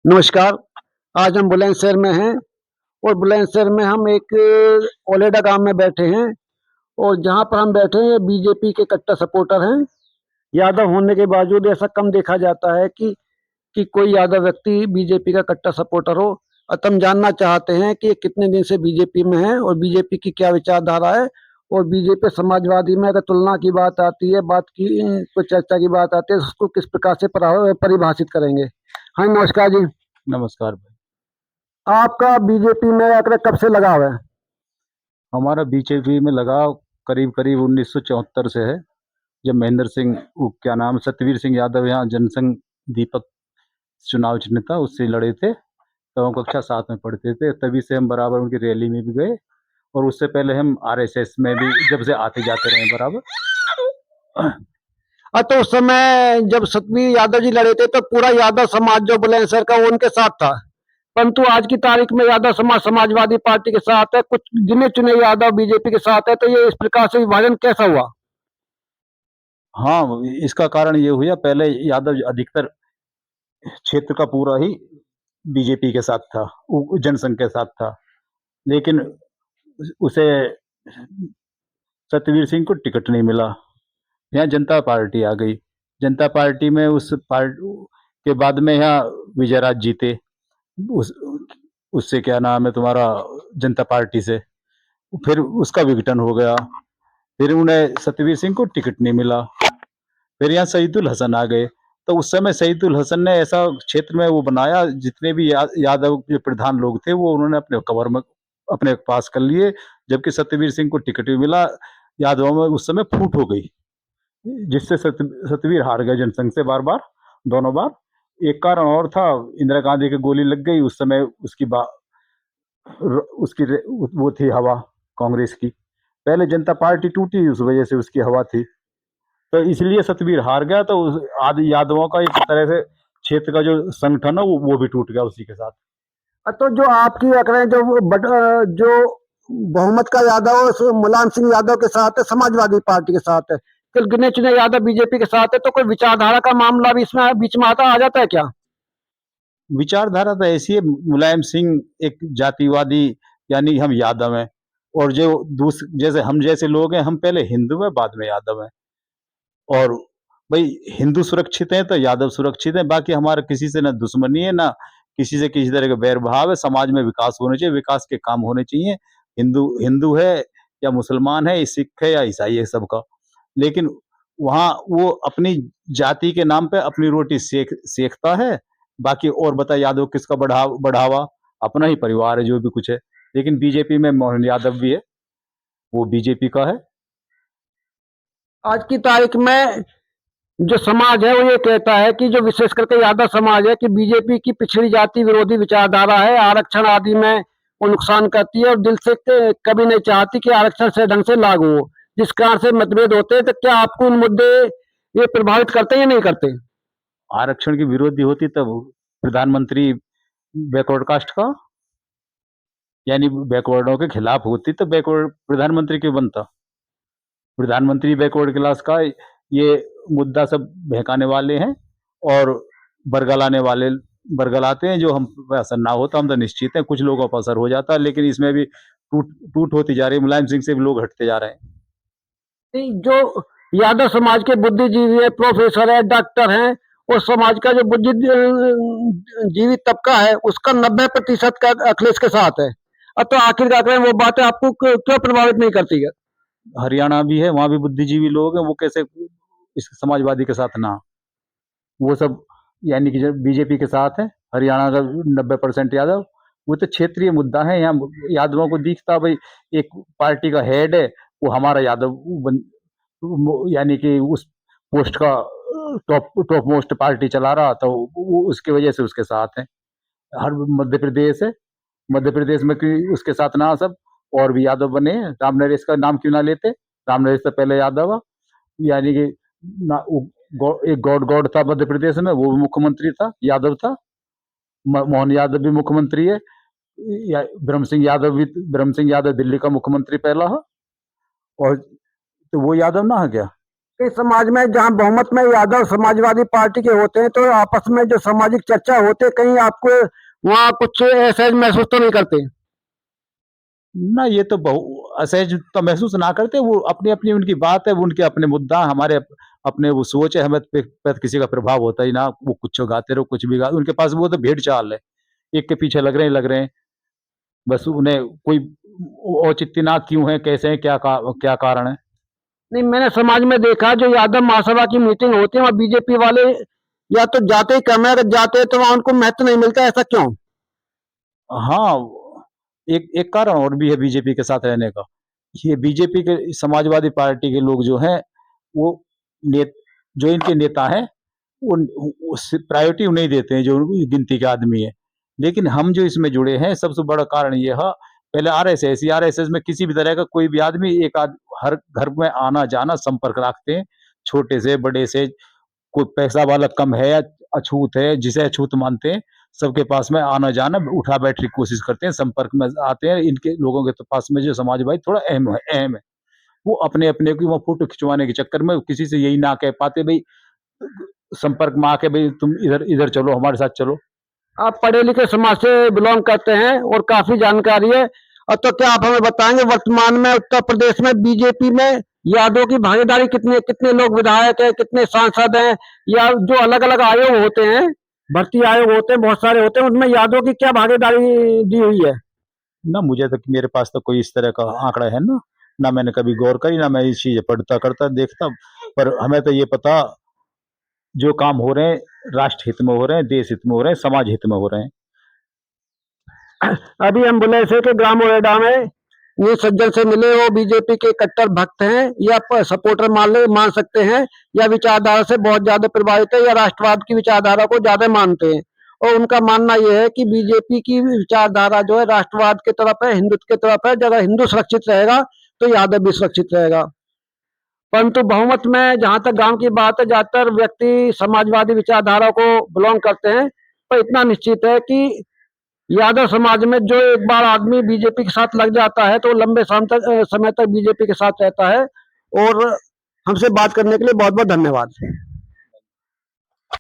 नमस्कार। आज हम बुलंदशहर में हैं और बुलंदशहर में हम एक ओलेडा गांव में बैठे हैं और जहां पर हम बैठे हैं ये बीजेपी के कट्टर सपोर्टर हैं। यादव होने के बावजूद ऐसा कम देखा जाता है कि कोई यादव व्यक्ति बीजेपी का कट्टर सपोर्टर हो। और हम जानना चाहते हैं कि ये कितने दिन से बीजेपी में है और बीजेपी की क्या विचारधारा है और बीजेपी समाजवादी में अगर तुलना की बात आती है, बात की कोई चर्चा की बात आती है, तो उसको किस प्रकार से परिभाषित करेंगे। हाँ, नमस्कार जी। नमस्कार भाई। आपका बीजेपी में आकर कब से लगाव है? हमारा बीजेपी में लगाव करीब करीब 1974 से है, जब महेंद्र सिंह क्या नाम सतवीर सिंह यादव यहाँ जनसंघ दीपक चुनाव चिन्ह था उससे लड़े थे। तब हम कक्षा 7 में पढ़ते थे, तभी से हम बराबर उनकी रैली में भी गए और उससे पहले हम आरएसएस में भी जब से आते जाते रहे बराबर। तो उस समय जब सतवीर यादव जी लड़े थे तो पूरा यादव समाज जो बुलंदशहर का वो उनके साथ था, परंतु आज की तारीख में यादव समाज समाजवादी पार्टी के साथ है, कुछ गिने चुने यादव बीजेपी के साथ है। तो ये इस प्रकार से विभाजन कैसा हुआ? हाँ, इसका कारण ये हुआ, पहले यादव अधिकतर क्षेत्र का पूरा ही बीजेपी के साथ था, जनसंघ के साथ था, लेकिन उसे सतवीर सिंह को टिकट नहीं मिला। यहाँ जनता पार्टी आ गई। जनता पार्टी में उस पार्टी के बाद में यहाँ विजयराज जीते, उस उससे क्या नाम है तुम्हारा जनता पार्टी से, फिर उसका विघटन हो गया। फिर उन्हें सतवीर सिंह को टिकट नहीं मिला। फिर यहाँ शहीदुल हसन आ गए। तो उस समय शहीदुल हसन ने ऐसा क्षेत्र में वो बनाया, जितने भी यादव के प्रधान लोग थे वो उन्होंने अपने कवर में अपने पास कर लिए, जबकि सतवीर सिंह को टिकट भी मिला। यादवों में उस समय फूट हो गई, जिससे सतवीर हार गए जनसंघ से बार बार, दोनों बार। एक कारण और था, इंदिरा गांधी की गोली लग गई उस समय, उसकी वो थी हवा कांग्रेस की। पहले जनता पार्टी टूटी, उस वजह से उसकी हवा थी, तो इसलिए सतवीर हार गया। तो आदि यादवों का एक तरह से क्षेत्र का जो संगठन है वो भी टूट गया उसी के साथ। तो जो आपकी आंकड़े जो बहुमत का यादव मुलायम सिंह यादव के साथ है, समाजवादी पार्टी के साथ है, फिर गिने चुने यादव बीजेपी के साथ है, तो कोई विचारधारा का मामला भी इसमें बीच में आ जाता है क्या? विचारधारा तो ऐसी है, मुलायम सिंह एक जातिवादी, यानी हम यादव हैं, और जो जैसे हम जैसे लोग हैं, हम पहले हिंदू हैं बाद में यादव हैं। और भाई हिंदू सुरक्षित हैं तो यादव सुरक्षित हैं, बाकी हमारा किसी से ना दुश्मनी है, ना किसी से किसी तरह का बैर भाव है। समाज में विकास होने चाहिए, विकास के काम होने चाहिए। हिंदू हिंदू है या मुसलमान है, सिख है या ईसाई है, सबका। लेकिन वहाँ वो अपनी जाति के नाम पे अपनी रोटी सेकता है। बाकी और बता, यादव किसका बढ़ावा? अपना ही परिवार है जो भी कुछ है। लेकिन बीजेपी में मोहन यादव भी है, वो बीजेपी का है। आज की तारीख में जो समाज है वो ये कहता है कि जो विशेष करके यादव समाज है कि बीजेपी की पिछड़ी जाति विरोधी विचारधारा है, आरक्षण आदि में वो नुकसान करती है और दिल से कभी नहीं चाहती कि आरक्षण से ढंग से लागू हो, जिस कारण से मतभेद होते हैं। तो क्या आपको उन मुद्दे ये प्रभावित करते हैं या नहीं करते? आरक्षण की विरोधी होती तब प्रधानमंत्री बैकवर्ड कास्ट का, यानी बैकवर्डों के खिलाफ होती तो बैकवर्ड प्रधानमंत्री क्यों बनता? प्रधानमंत्री बैकवर्ड क्लास का ये मुद्दा सब बहकाने वाले हैं और बरगलाने वाले बरगलाते हैं। जो हम पे असर ना होता, हम तो निश्चित हैं कुछ लोगों पर असर हो जाता है, लेकिन इसमें भी टूट टूट होती जा रही है। मुलायम सिंह से भी लोग हटते जा रहे हैं। जो यादव समाज के बुद्धिजीवी है, प्रोफेसर है, डॉक्टर हैं, और समाज का जो बुद्धिजीवी तबका है उसका 90% का अखिलेश के साथ है। अब तो आखिरकार वो बातें आपको क्यों प्रभावित नहीं करती है? हरियाणा भी है, वहां भी बुद्धिजीवी लोग हैं, वो कैसे इस समाजवादी के साथ ना? वो सब यानी कि जब बीजेपी के साथ है, हरियाणा का 90% यादव। वो तो क्षेत्रीय मुद्दा है, यहाँ यादवों को दिखता भाई एक पार्टी का हेड है, वो हमारा यादव यानी कि उस पोस्ट का टॉप टॉप मोस्ट पार्टी चला रहा, तो वो उसकी वजह से उसके साथ है। हर मध्य प्रदेश है, मध्य प्रदेश में उसके साथ ना सब और भी यादव बने हैं। राम नरेश का नाम क्यों ना लेते? राम नरेश से पहले यादव, यानी कि एक गॉड गॉड था मध्य प्रदेश में, वो भी मुख्यमंत्री था, यादव था। मोहन यादव भी मुख्यमंत्री है। ब्रह्म सिंह यादव दिल्ली का मुख्यमंत्री पहला है, और तो वो यादव ना है क्या? इस समाज में जहाँ बहुमत में यादव समाजवादी पार्टी के होते हैं, तो आपस में जो सामाजिक चर्चा होते, कहीं आपको वहाँ कुछ असहज महसूस तो नहीं करते? ना, ये तो असहज तो महसूस ना करते, वो अपनी-अपनी उनकी बात है, वो उनके अपने मुद्दा, हमारे अपने वो सोच है, हमें पे किसी का प्रभाव होता ही ना, वो कुछ गाते रहो, कुछ भी गा उनके पास वो तो भेड़-चाल है, एक के पीछे लग रहे हैं, बस उन्हें कोई औचित्य ना क्यों है, कैसे हैं, क्या कारण है? नहीं, मैंने समाज में देखा जो यादव महासभा की मीटिंग होती है, वहाँ बीजेपी वाले या तो जाते ही कम है, अगर जाते हैं तो वहाँ उनको महत्व नहीं मिलता, ऐसा क्यों? हाँ, एक एक कारण और भी है बीजेपी के साथ रहने का। ये बीजेपी के समाजवादी पार्टी के लोग जो हैं, वो ने जो इनके नेता हैं, उन उस प्रायोरिटी उन्हें देते हैं जो गिनती के आदमी हैं। लेकिन हम जो इसमें जुड़े हैं, सबसे बड़ा कारण ये है, पहले आरएसएस में किसी भी तरह का कोई भी आदमी हर घर में आना-जाना संपर्क रखते हैं, छोटे से, बड़े से, कोई पैसा वाला कम है या अछूत है, जिसे अछूत मानते हैं, सबके पास में आना-जाना, उठा-बैठ की कोशिश करते हैं, संपर्क में आते हैं। इनके लोगों के तो पास में जो समाजवादी थोड़ा अहम है। वो अपने-अपने की वो फ़ोटो खिंचवाने के चक्कर में किसी से यही ना कह पाते भई, संपर्क में आके भई तुम इधर इधर चलो, हमारे साथ चलो। आप पढ़े-लिखे समाज से बिलॉन्ग करते हैं और काफ़ी जानकारी है। तो क्या आप हमें बताएँगे वर्तमान में उत्तर प्रदेश में बीजेपी में यादव की भागीदारी कितने कितने लोग विधायक हैं, कितने सांसद हैं या जो अलग-अलग आयोग होते हैं, भर्ती आयोग होते हैं, बहुत सारे होते हैं, उनमें यादव की क्या भागीदारी दी हुई है? ना, मुझे तो मेरे पास तो कोई इस तरह का आंकड़ा है ना, ना मैंने कभी गौर करी, ना मैं ये चीज़ें पढ़ता करता देखता, पर हमें तो ये पता जो काम हो रहे हैं राष्ट्र हित में हो रहे हैं, देश हित में हो रहे हैं, समाज हित में हो रहे हैं। अभी हम बुलंदशहर के ग्राम नोएडा में ये सज्जन से मिले, वो बीजेपी के कट्टर भक्त हैं या सपोर्टर मान सकते हैं, या विचारधारा से बहुत ज्यादा प्रभावित है, या राष्ट्रवाद की विचारधारा को ज्यादा मानते हैं। और उनका मानना यह है कि बीजेपी की विचारधारा जो है राष्ट्रवाद की तरफ है, हिंदुत्व की तरफ है। अगर हिंदू सुरक्षित रहेगा तो यादव भी सुरक्षित रहेगा। परंतु बहुमत में जहां तक गांव की बात है, ज्यादातर व्यक्ति समाजवादी विचारधारा को बिलोंग करते हैं। पर इतना निश्चित है कि यादव समाज में जो एक बार आदमी बीजेपी के साथ लग जाता है, तो लंबे समय तक बीजेपी के साथ रहता है। और हमसे बात करने के लिए बहुत बहुत धन्यवाद।